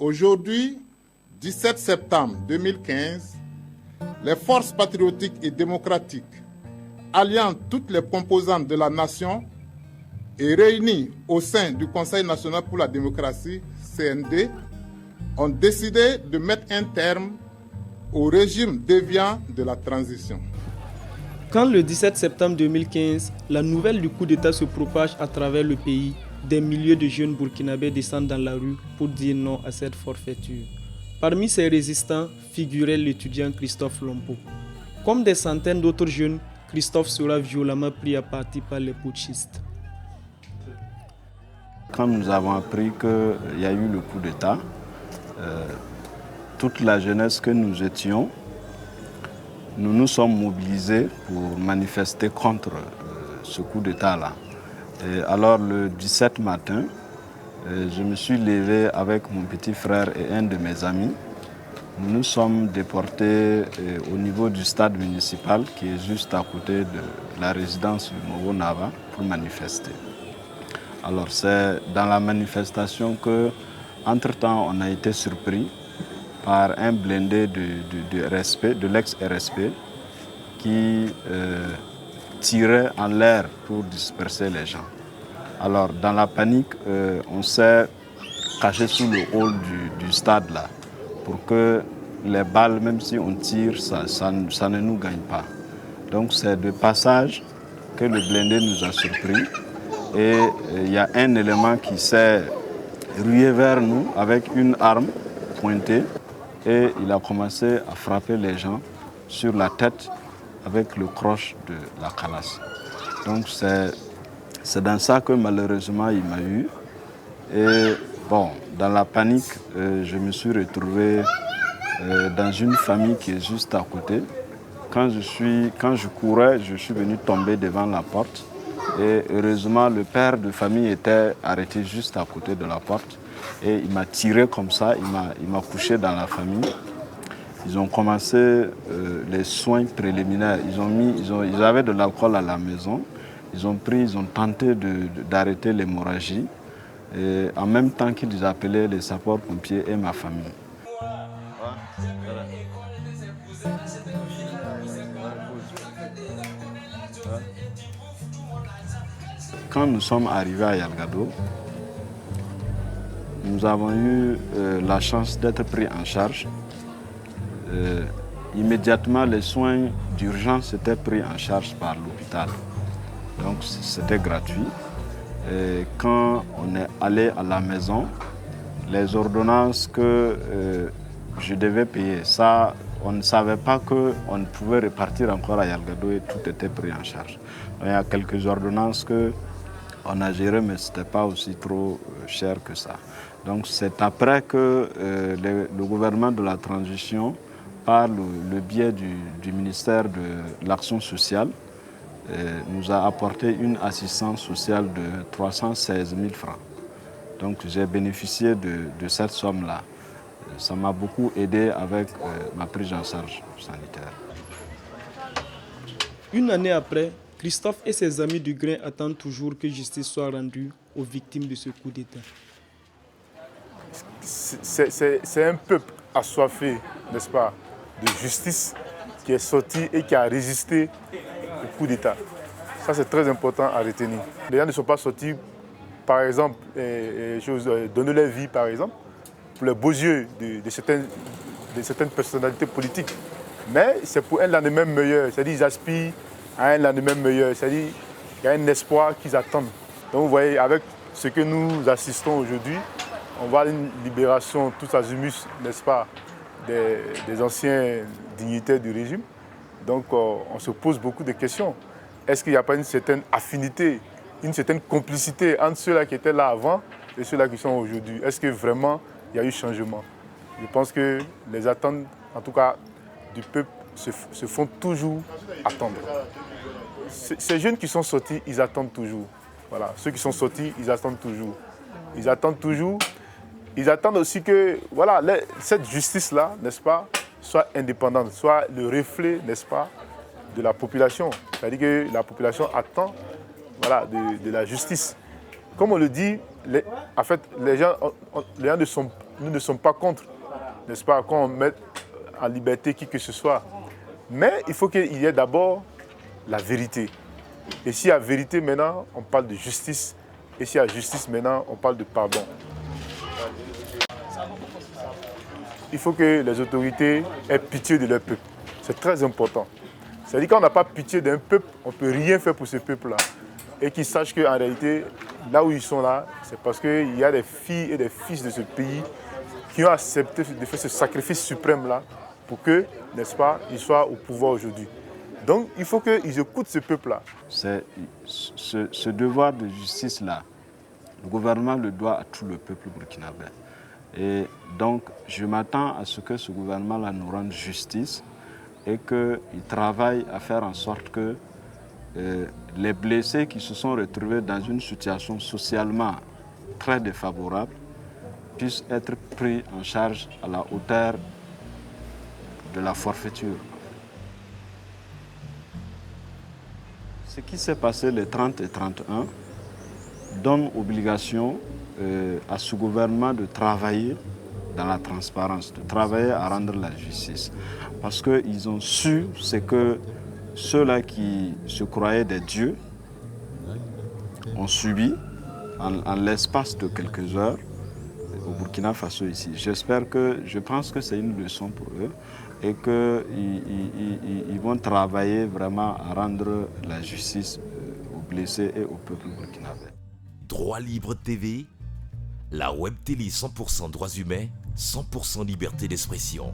Aujourd'hui, 17 septembre 2015, les forces patriotiques et démocratiques, alliant toutes les composantes de la nation et réunies au sein du Conseil national pour la démocratie, CND, ont décidé de mettre un terme au régime déviant de la transition. Quand le 17 septembre 2015, la nouvelle du coup d'État se propage à travers le pays, des milliers de jeunes burkinabés descendent dans la rue pour dire non à cette forfaiture. Parmi ces résistants figurait l'étudiant Christophe Lompo. Comme des centaines d'autres jeunes, Christophe sera violemment pris à partie par les putschistes. Quand nous avons appris qu'il y a eu le coup d'État, toute la jeunesse que nous étions, nous nous sommes mobilisés pour manifester contre ce coup d'État-là. Et alors le 17 matin, je me suis levé avec mon petit frère et un de mes amis. Nous nous sommes déportés au niveau du stade municipal qui est juste à côté de la résidence du Mogo Nava pour manifester. Alors c'est dans la manifestation que, entre-temps, on a été surpris par un blindé de l'ex-RSP qui tirait en l'air pour disperser les gens. Alors dans la panique, on s'est caché sous le hall du stade là pour que les balles, même si on tire, ça ne nous gagne pas. Donc c'est de passage que le blindé nous a surpris et il y a un élément qui s'est rué vers nous avec une arme pointée et il a commencé à frapper les gens sur la tête avec le croche de la calasse. Donc c'est dans ça que malheureusement il m'a eu. Et bon, dans la panique, je me suis retrouvé dans une famille qui est juste à côté. Quand je courais, je suis venu tomber devant la porte. Et heureusement, le père de famille était arrêté juste à côté de la porte. Et il m'a tiré comme ça, il m'a couché dans la famille. Ils ont commencé les soins préliminaires. Ils avaient de l'alcool à la maison. Ils ont tenté d'arrêter l'hémorragie. Et en même temps qu'ils appelaient les sapeurs-pompiers et ma famille. Quand nous sommes arrivés à Yalgado, nous avons eu la chance d'être pris en charge. Immédiatement, les soins d'urgence étaient pris en charge par l'hôpital. Donc c'était gratuit. Et quand on est allé à la maison, les ordonnances que je devais payer, ça, on ne savait pas qu'on pouvait repartir encore à Yalgado et tout était pris en charge. Donc, il y a quelques ordonnances qu'on a gérées, mais ce n'était pas aussi trop cher que ça. Donc c'est après que le gouvernement de la transition, par le biais du ministère de l'Action sociale, nous a apporté une assistance sociale de 316 000 francs. Donc j'ai bénéficié de cette somme-là. Ça m'a beaucoup aidé avec ma prise en charge sanitaire. Une année après, Christophe et ses amis du Grain attendent toujours que justice soit rendue aux victimes de ce coup d'État. C'est un peuple assoiffé, n'est-ce pas, de justice qui est sorti et qui a résisté au coup d'État. Ça, c'est très important à retenir. Les gens ne sont pas sortis, par exemple, donner leur vie, par exemple, pour les beaux yeux de certaines personnalités politiques. Mais c'est pour un lendemain meilleur, c'est-à-dire qu'ils aspirent à un lendemain meilleur, c'est-à-dire qu'il y a un espoir qu'ils attendent. Donc vous voyez, avec ce que nous assistons aujourd'hui, on voit une libération tous azimuts, n'est-ce pas, des anciens dignitaires du régime. Donc on se pose beaucoup de questions. Est-ce qu'il n'y a pas une certaine affinité, une certaine complicité entre ceux-là qui étaient là avant et ceux-là qui sont aujourd'hui? Est-ce que vraiment il y a eu changement? Je pense que les attentes, en tout cas du peuple, se font toujours attendre. Ces jeunes qui sont sortis, ils attendent toujours. Voilà. Ceux qui sont sortis, ils attendent toujours. Ils attendent toujours. Ils attendent aussi que voilà, cette justice-là, n'est-ce pas, soit indépendante, soit le reflet, n'est-ce pas, de la population. C'est-à-dire que la population attend voilà, de la justice. Comme on le dit, en fait, les gens ne sont nous ne sommes pas contre, n'est-ce pas, qu'on mette en liberté qui que ce soit. Mais il faut qu'il y ait d'abord la vérité. Et s'il y a vérité maintenant, on parle de justice. Et s'il y a justice maintenant, on parle de pardon. Il faut que les autorités aient pitié de leur peuple. C'est très important. C'est-à-dire qu'on n'a pas pitié d'un peuple, on ne peut rien faire pour ce peuple-là. Et qu'ils sachent qu'en réalité, là où ils sont là, c'est parce qu'il y a des filles et des fils de ce pays qui ont accepté de faire ce sacrifice suprême-là pour que, n'est-ce pas, ils soient au pouvoir aujourd'hui. Donc, il faut qu'ils écoutent ce peuple-là. Ce devoir de justice-là, le gouvernement le doit à tout le peuple burkinabé. Et donc, je m'attends à ce que ce gouvernement-là nous rende justice et qu'il travaille à faire en sorte que les blessés qui se sont retrouvés dans une situation socialement très défavorable puissent être pris en charge à la hauteur de la forfaiture. Ce qui s'est passé les 30 et 31 donne obligation à ce gouvernement de travailler dans la transparence, de travailler à rendre la justice. Parce qu'ils ont su ce que ceux-là qui se croyaient des dieux ont subi en l'espace de quelques heures au Burkina Faso ici. Je pense que c'est une leçon pour eux et qu'ils vont travailler vraiment à rendre la justice aux blessés et au peuple burkinabé. Droit Libre TV, la web télé 100% droits humains, 100% liberté d'expression.